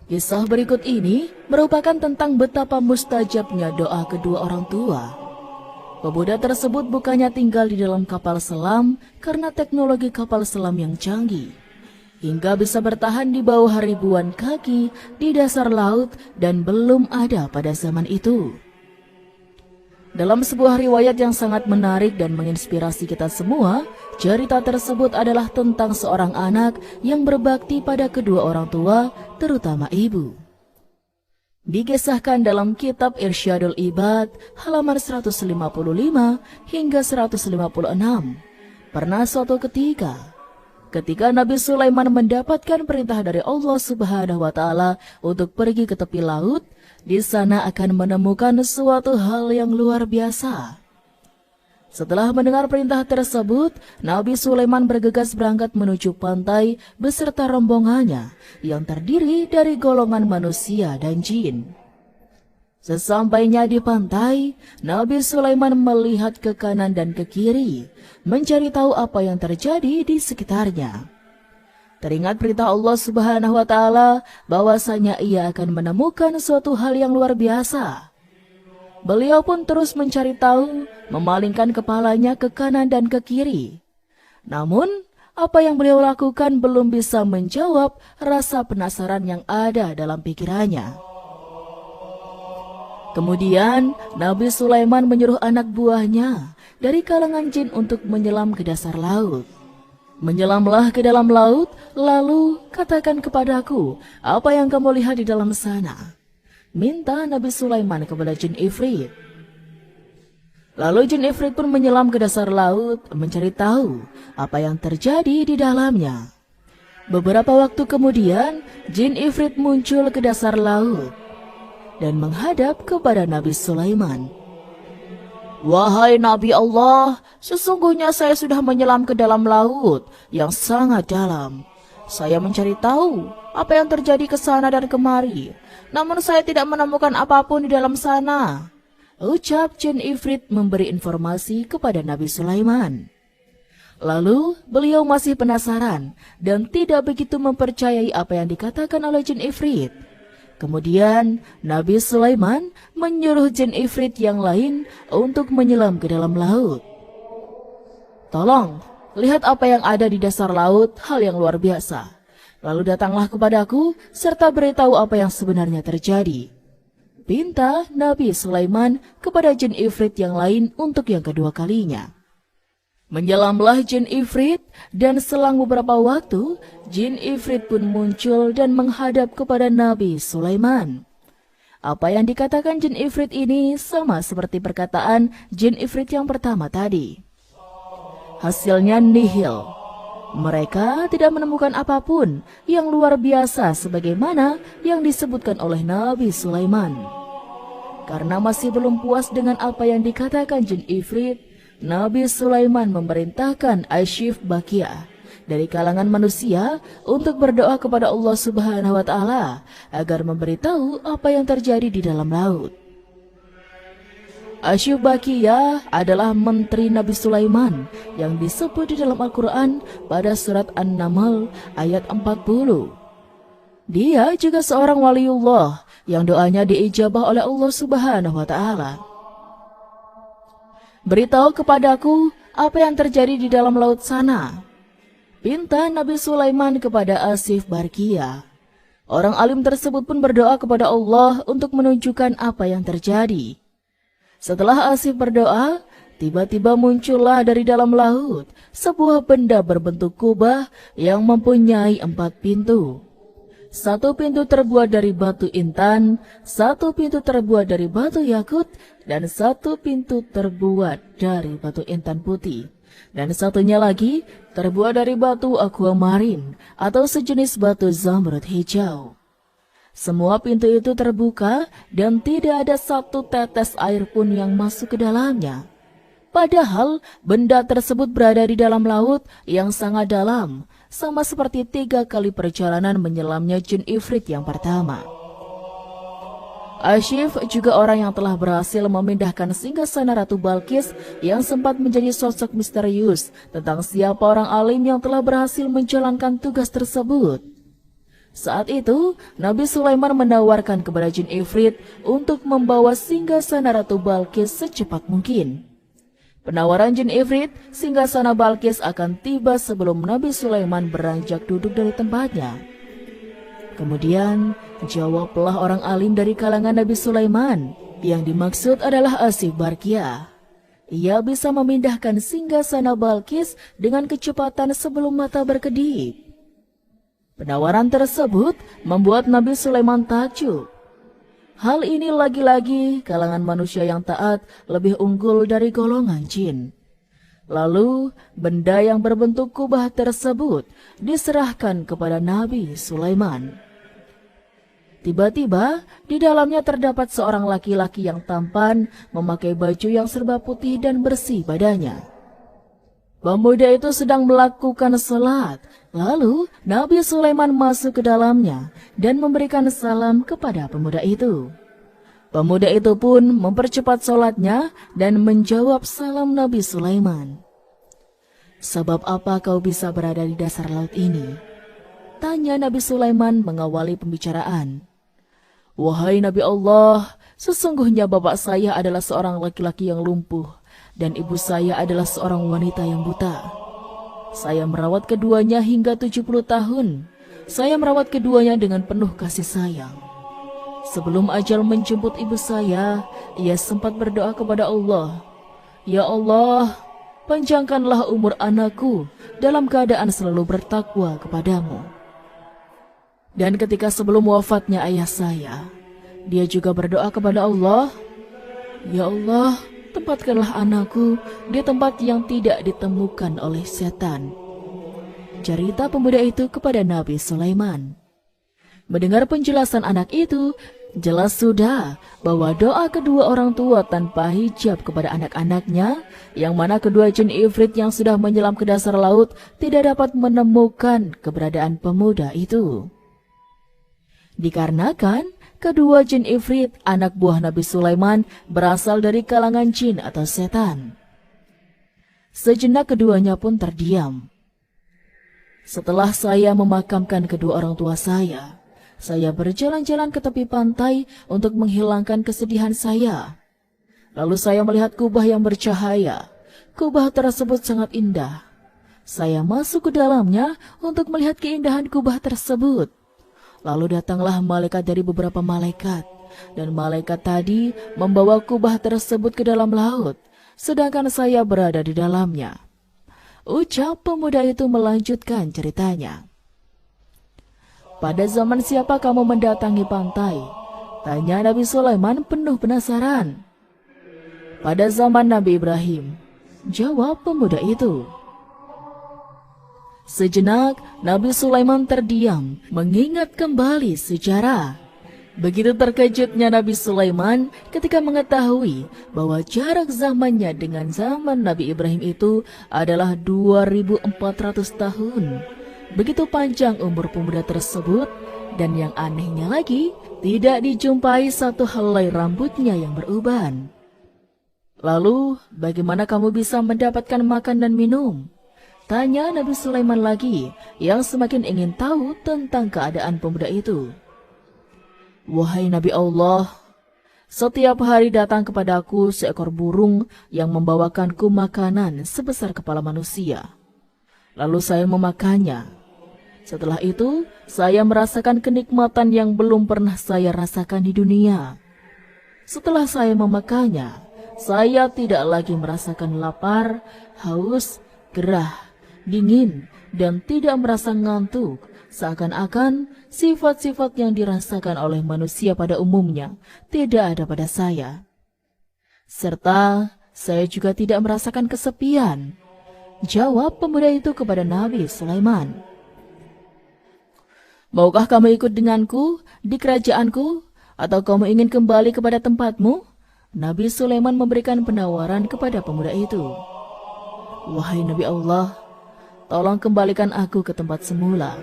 Kisah berikut ini merupakan tentang betapa mustajabnya doa kedua orang tua. Pemuda tersebut bukannya tinggal di dalam kapal selam karena teknologi kapal selam yang canggih, hingga bisa bertahan di bawah ribuan kaki di dasar laut dan belum ada pada zaman itu. Dalam sebuah riwayat yang sangat menarik dan menginspirasi kita semua, cerita tersebut adalah tentang seorang anak yang berbakti pada kedua orang tua, terutama ibu. Dikisahkan dalam kitab Irsyadul Ibad, halaman 155 hingga 156. Pernah suatu ketika Nabi Sulaiman mendapatkan perintah dari Allah Subhanahu wa Ta'ala untuk pergi ke tepi laut, di sana akan menemukan suatu hal yang luar biasa. Setelah mendengar perintah tersebut, Nabi Sulaiman bergegas berangkat menuju pantai beserta rombongannya yang terdiri dari golongan manusia dan jin. Sesampainya di pantai, Nabi Sulaiman melihat ke kanan dan ke kiri, mencari tahu apa yang terjadi di sekitarnya. Teringat perintah Allah Subhanahu wa Ta'ala bahwasanya ia akan menemukan suatu hal yang luar biasa. Beliau pun terus mencari tahu, memalingkan kepalanya ke kanan dan ke kiri. Namun, apa yang beliau lakukan belum bisa menjawab rasa penasaran yang ada dalam pikirannya. Kemudian, Nabi Sulaiman menyuruh anak buahnya dari kalangan jin untuk menyelam ke dasar laut. Menyelamlah ke dalam laut, lalu katakan kepadaku apa yang kamu lihat di dalam sana. Minta Nabi Sulaiman kepada jin Ifrit. Lalu jin Ifrit pun menyelam ke dasar laut mencari tahu apa yang terjadi di dalamnya. Beberapa waktu kemudian, jin Ifrit muncul ke dasar laut dan menghadap kepada Nabi Sulaiman. Wahai Nabi Allah, sesungguhnya saya sudah menyelam ke dalam laut yang sangat dalam. Saya mencari tahu apa yang terjadi ke sana dan kemari, namun saya tidak menemukan apapun di dalam sana. Ucap jin Ifrit memberi informasi kepada Nabi Sulaiman. Lalu beliau masih penasaran dan tidak begitu mempercayai apa yang dikatakan oleh jin Ifrit. Kemudian Nabi Sulaiman menyuruh jin Ifrit yang lain untuk menyelam ke dalam laut. Tolong, lihat apa yang ada di dasar laut, hal yang luar biasa. Lalu datanglah kepadaku serta beritahu apa yang sebenarnya terjadi. Pinta Nabi Sulaiman kepada jin Ifrit yang lain untuk yang kedua kalinya. Menyelamlah jin Ifrit dan selang beberapa waktu, jin Ifrit pun muncul dan menghadap kepada Nabi Sulaiman. Apa yang dikatakan jin Ifrit ini sama seperti perkataan jin Ifrit yang pertama tadi. Hasilnya nihil. Mereka tidak menemukan apapun yang luar biasa sebagaimana yang disebutkan oleh Nabi Sulaiman. Karena masih belum puas dengan apa yang dikatakan jin Ifrit, Nabi Sulaiman memerintahkan Asyif Bakiyah dari kalangan manusia untuk berdoa kepada Allah Subhanahu wa Ta'ala agar memberitahu apa yang terjadi di dalam laut. Asyif Bakiyah adalah menteri Nabi Sulaiman yang disebut di dalam Al-Quran pada surat An-Naml ayat 40. Dia juga seorang waliullah yang doanya diijabah oleh Allah Subhanahu wa Ta'ala. Beritahu kepadaku apa yang terjadi di dalam laut sana. Pinta Nabi Sulaiman kepada Asyif Bakiyah. Orang alim tersebut pun berdoa kepada Allah untuk menunjukkan apa yang terjadi. Setelah Asyif berdoa, tiba-tiba muncullah dari dalam laut sebuah benda berbentuk kubah yang mempunyai 4 pintu. 1 pintu terbuat dari batu intan, 1 pintu terbuat dari batu yakut, dan 1 pintu terbuat dari batu intan putih. Dan satunya lagi terbuat dari batu aquamarine atau sejenis batu zamrud hijau. Semua pintu itu terbuka dan tidak ada 1 tetes air pun yang masuk ke dalamnya. Padahal benda tersebut berada di dalam laut yang sangat dalam, sama seperti 3 kali perjalanan menyelamnya jin Ifrit yang pertama. Asyif juga orang yang telah berhasil memindahkan singgasana Ratu Balkis yang sempat menjadi sosok misterius tentang siapa orang alim yang telah berhasil menjalankan tugas tersebut. Saat itu, Nabi Sulaiman menawarkan kepada jin Ifrit untuk membawa singgasana Ratu Balkis secepat mungkin. Penawaran jin Ifrit, singgasana Balkis akan tiba sebelum Nabi Sulaiman beranjak duduk dari tempatnya. Kemudian, jawablah orang alim dari kalangan Nabi Sulaiman, yang dimaksud adalah Asif Barkia. Ia bisa memindahkan singgasana Balkis dengan kecepatan sebelum mata berkedip. Penawaran tersebut membuat Nabi Sulaiman takjub. Hal ini lagi-lagi kalangan manusia yang taat lebih unggul dari golongan jin. Lalu, benda yang berbentuk kubah tersebut diserahkan kepada Nabi Sulaiman. Tiba-tiba, di dalamnya terdapat seorang laki-laki yang tampan memakai baju yang serba putih dan bersih badannya. Pemuda itu sedang melakukan salat. Lalu Nabi Sulaiman masuk ke dalamnya dan memberikan salam kepada pemuda itu. Pemuda itu pun mempercepat salatnya dan menjawab salam Nabi Sulaiman. "Sebab apa kau bisa berada di dasar laut ini?" tanya Nabi Sulaiman mengawali pembicaraan. "Wahai Nabi Allah, sesungguhnya bapak saya adalah seorang laki-laki yang lumpuh dan ibu saya adalah seorang wanita yang buta. Saya merawat keduanya hingga 70 tahun. Saya merawat keduanya dengan penuh kasih sayang. Sebelum ajal menjemput ibu saya, ia sempat berdoa kepada Allah, 'Ya Allah, panjangkanlah umur anakku dalam keadaan selalu bertakwa kepadamu.' Dan ketika sebelum wafatnya ayah saya, dia juga berdoa kepada Allah, 'Ya Allah, tempatkanlah anakku di tempat yang tidak ditemukan oleh setan.'" Cerita pemuda itu kepada Nabi Sulaiman. Mendengar penjelasan anak itu, jelas sudah bahwa doa kedua orang tua tanpa hijab kepada anak-anaknya, yang mana kedua jin Ifrit yang sudah menyelam ke dasar laut tidak dapat menemukan keberadaan pemuda itu. Dikarenakan kedua jin Ifrit, anak buah Nabi Sulaiman, berasal dari kalangan jin atau setan. Sejenak keduanya pun terdiam. "Setelah saya memakamkan kedua orang tua saya berjalan-jalan ke tepi pantai untuk menghilangkan kesedihan saya. Lalu saya melihat kubah yang bercahaya. Kubah tersebut sangat indah. Saya masuk ke dalamnya untuk melihat keindahan kubah tersebut. Lalu datanglah malaikat dari beberapa malaikat, dan malaikat tadi membawa kubah tersebut ke dalam laut, sedangkan saya berada di dalamnya." Ucap pemuda itu melanjutkan ceritanya. "Pada zaman siapa kamu mendatangi pantai?" tanya Nabi Sulaiman penuh penasaran. "Pada zaman Nabi Ibrahim," jawab pemuda itu. Sejenak, Nabi Sulaiman terdiam, mengingat kembali sejarah. Begitu terkejutnya Nabi Sulaiman ketika mengetahui bahwa jarak zamannya dengan zaman Nabi Ibrahim itu adalah 2400 tahun. Begitu panjang umur pemuda tersebut, dan yang anehnya lagi, tidak dijumpai satu helai rambutnya yang beruban. "Lalu, bagaimana kamu bisa mendapatkan makan dan minum?" tanya Nabi Sulaiman lagi, yang semakin ingin tahu tentang keadaan pemuda itu. "Wahai Nabi Allah, setiap hari datang kepadaku seekor burung yang membawakanku makanan sebesar kepala manusia. Lalu saya memakannya. Setelah itu, saya merasakan kenikmatan yang belum pernah saya rasakan di dunia. Setelah saya memakannya, saya tidak lagi merasakan lapar, haus, gerah, dingin, dan tidak merasa ngantuk. Seakan-akan sifat-sifat yang dirasakan oleh manusia pada umumnya tidak ada pada saya. Serta saya juga tidak merasakan kesepian," jawab pemuda itu kepada Nabi Sulaiman. "Maukah kamu ikut denganku di kerajaanku, atau kamu ingin kembali kepada tempatmu?" Nabi Sulaiman memberikan penawaran kepada pemuda itu. "Wahai Nabi Allah, tolong kembalikan aku ke tempat semula,"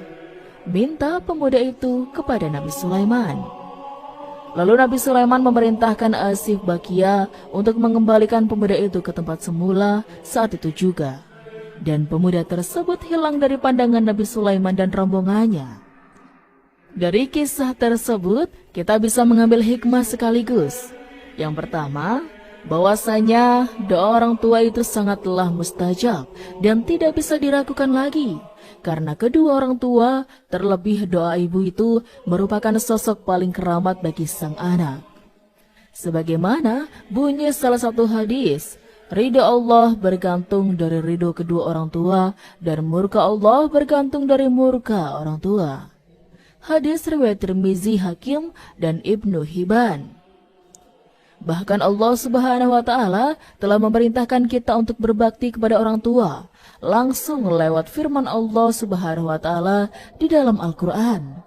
minta pemuda itu kepada Nabi Sulaiman. Lalu Nabi Sulaiman memerintahkan Asif Bakia untuk mengembalikan pemuda itu ke tempat semula saat itu juga. Dan pemuda tersebut hilang dari pandangan Nabi Sulaiman dan rombongannya. Dari kisah tersebut, kita bisa mengambil hikmah sekaligus. Yang pertama, bahwasanya doa orang tua itu sangatlah mustajab dan tidak bisa diragukan lagi. Karena kedua orang tua, terlebih doa ibu itu merupakan sosok paling keramat bagi sang anak. Sebagaimana bunyi salah satu hadis, ridha Allah bergantung dari ridho kedua orang tua dan murka Allah bergantung dari murka orang tua. Hadis riwayat Tirmizi, Hakim, dan Ibnu Hibban. Bahkan Allah Subhanahu wa Ta'ala telah memerintahkan kita untuk berbakti kepada orang tua langsung lewat firman Allah Subhanahu wa Ta'ala di dalam Al-Quran.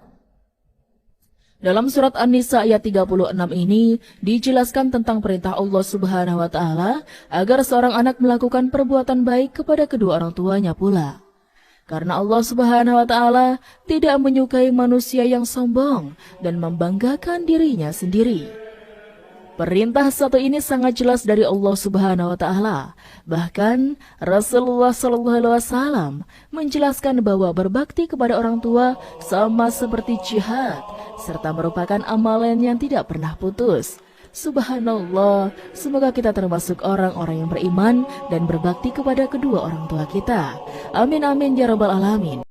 Dalam surat An-Nisa ayat 36 ini dijelaskan tentang perintah Allah Subhanahu wa Ta'ala agar seorang anak melakukan perbuatan baik kepada kedua orang tuanya pula. Karena Allah Subhanahu wa Ta'ala tidak menyukai manusia yang sombong dan membanggakan dirinya sendiri. Perintah satu ini sangat jelas dari Allah Subhanahu wa Ta'ala. Bahkan Rasulullah SAW menjelaskan bahwa berbakti kepada orang tua sama seperti jihad, serta merupakan amalan yang tidak pernah putus. Subhanallah, semoga kita termasuk orang-orang yang beriman dan berbakti kepada kedua orang tua kita. Amin amin ya rabbal alamin.